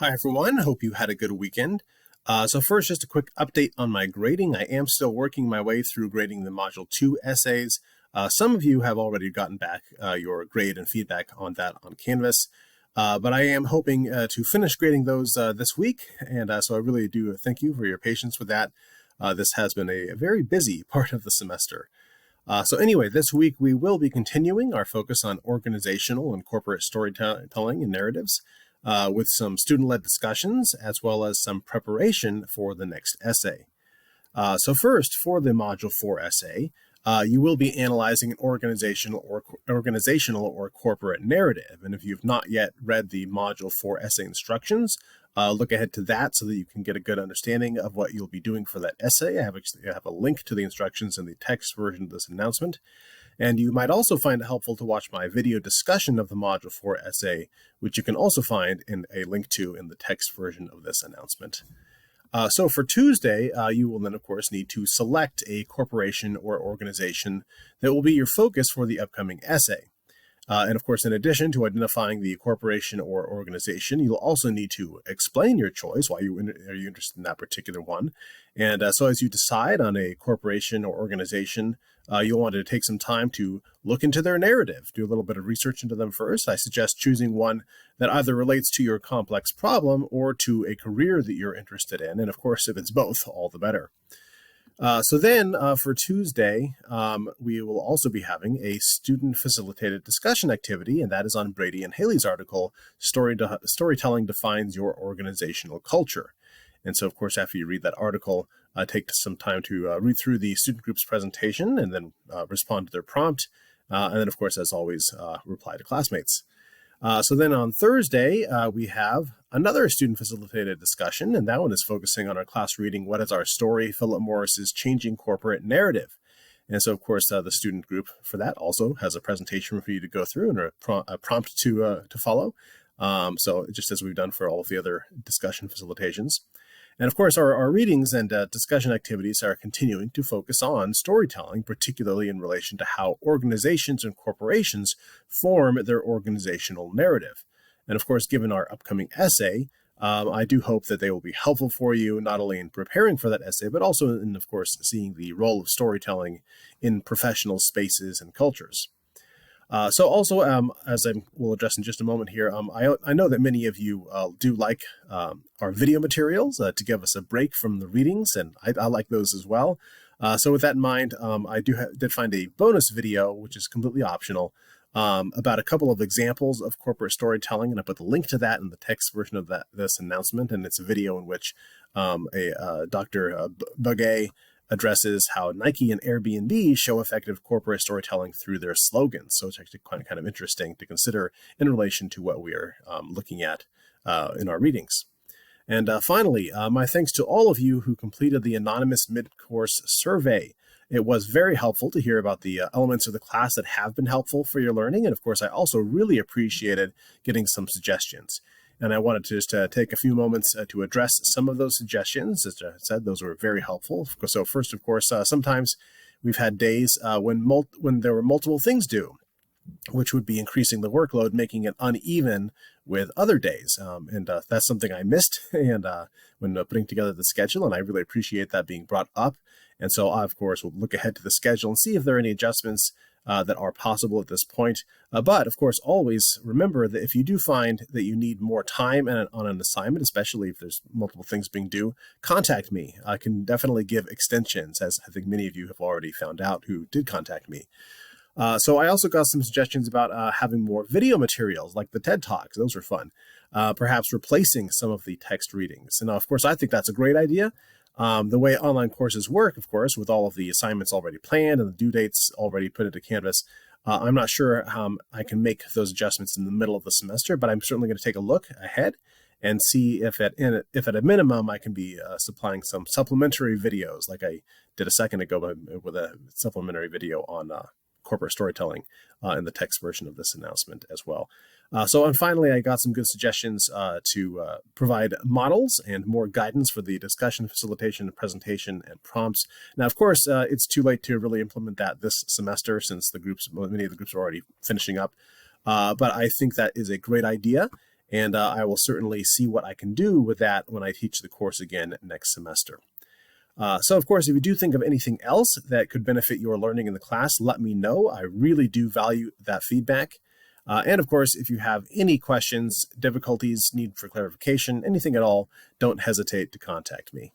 Hi, everyone. Hope you had a good weekend. So first, just a quick update on my grading. I am still working my way through grading the Module 2 essays. Some of you have already gotten back your grade and feedback on that on Canvas, but I am hoping to finish grading those this week, and so I really do thank you for your patience with that. This has been a very busy part of the semester. So anyway, this week we will be continuing our focus on organizational and corporate storytelling and narratives, with some student-led discussions as well as some preparation for the next essay. So first, for the Module 4 essay, you will be analyzing an organizational or corporate narrative. And if you've not yet read the Module 4 essay instructions, look ahead to that so that you can get a good understanding of what you'll be doing for that essay. I have a link to the instructions in the text version of this announcement. And you might also find it helpful to watch my video discussion of the Module 4 essay, which you can also find in a link to in the text version of this announcement. So for Tuesday, you will then, of course, need to select a corporation or organization that will be your focus for the upcoming essay. And of course, in addition to identifying the corporation or organization, you'll also need to explain your choice. Why are you interested in that particular one? And so as you decide on a corporation or organization, you'll want to take some time to look into their narrative, do a little bit of research into them first. I suggest choosing one that either relates to your complex problem or to a career that you're interested in. And of course, if it's both, all the better. So then for Tuesday, we will also be having a student-facilitated discussion activity, and that is on Brady and Haley's article, Storytelling Defines Your Organizational Culture. And so, of course, after you read that article, take some time to read through the student group's presentation and then respond to their prompt. And then, of course, as always, reply to classmates. So then on Thursday, we have another student-facilitated discussion, and that one is focusing on our class reading, What is Our Story? Philip Morris's Changing Corporate Narrative. And so, of course, the student group for that also has a presentation for you to go through and a prompt to follow. So just as we've done for all of the other discussion facilitations. And of course, our readings and discussion activities are continuing to focus on storytelling, particularly in relation to how organizations and corporations form their organizational narrative. And of course, given our upcoming essay, I do hope that they will be helpful for you, not only in preparing for that essay, but also in, of course, seeing the role of storytelling in professional spaces and cultures. So also, as I will address in just a moment here, I know that many of you do like our video materials to give us a break from the readings, and I like those as well. So with that in mind, I did find a bonus video, which is completely optional, about a couple of examples of corporate storytelling, and I put the link to that in the text version of this announcement, and it's a video in which Dr. Bugay addresses how Nike and Airbnb show effective corporate storytelling through their slogans. So it's actually kind of interesting to consider in relation to what we are looking at in our readings. And finally, my thanks to all of you who completed the anonymous mid-course survey. It was very helpful to hear about the elements of the class that have been helpful for your learning. And of course, I also really appreciated getting some suggestions. And I wanted to just take a few moments to address some of those suggestions. As I said, those were very helpful. So first, of course, sometimes we've had days when there were multiple things due, which would be increasing the workload, making it uneven with other days. And that's something I missed and when putting together the schedule, and I really appreciate that being brought up. And so I, of course, will look ahead to the schedule and see if there are any adjustments that are possible at this point. But of course, always remember that if you do find that you need more time on an assignment, especially if there's multiple things being due, contact me. I can definitely give extensions, as I think many of you have already found out who did contact me. So I also got some suggestions about having more video materials like the TED Talks. Those are fun. Perhaps replacing some of the text readings. And of course, I think that's a great idea. The way online courses work, of course, with all of the assignments already planned and the due dates already put into Canvas, I'm not sure how I can make those adjustments in the middle of the semester, but I'm certainly going to take a look ahead and see if at a minimum I can be supplying some supplementary videos, like I did a second ago with a supplementary video on corporate storytelling in the text version of this announcement as well. And finally, I got some good suggestions to provide models and more guidance for the discussion, facilitation, presentation, and prompts. Now, of course, it's too late to really implement that this semester since many of the groups are already finishing up. But I think that is a great idea. and I will certainly see what I can do with that when I teach the course again next semester. So, of course, if you do think of anything else that could benefit your learning in the class, let me know. I really do value that feedback. And, of course, if you have any questions, difficulties, need for clarification, anything at all, don't hesitate to contact me.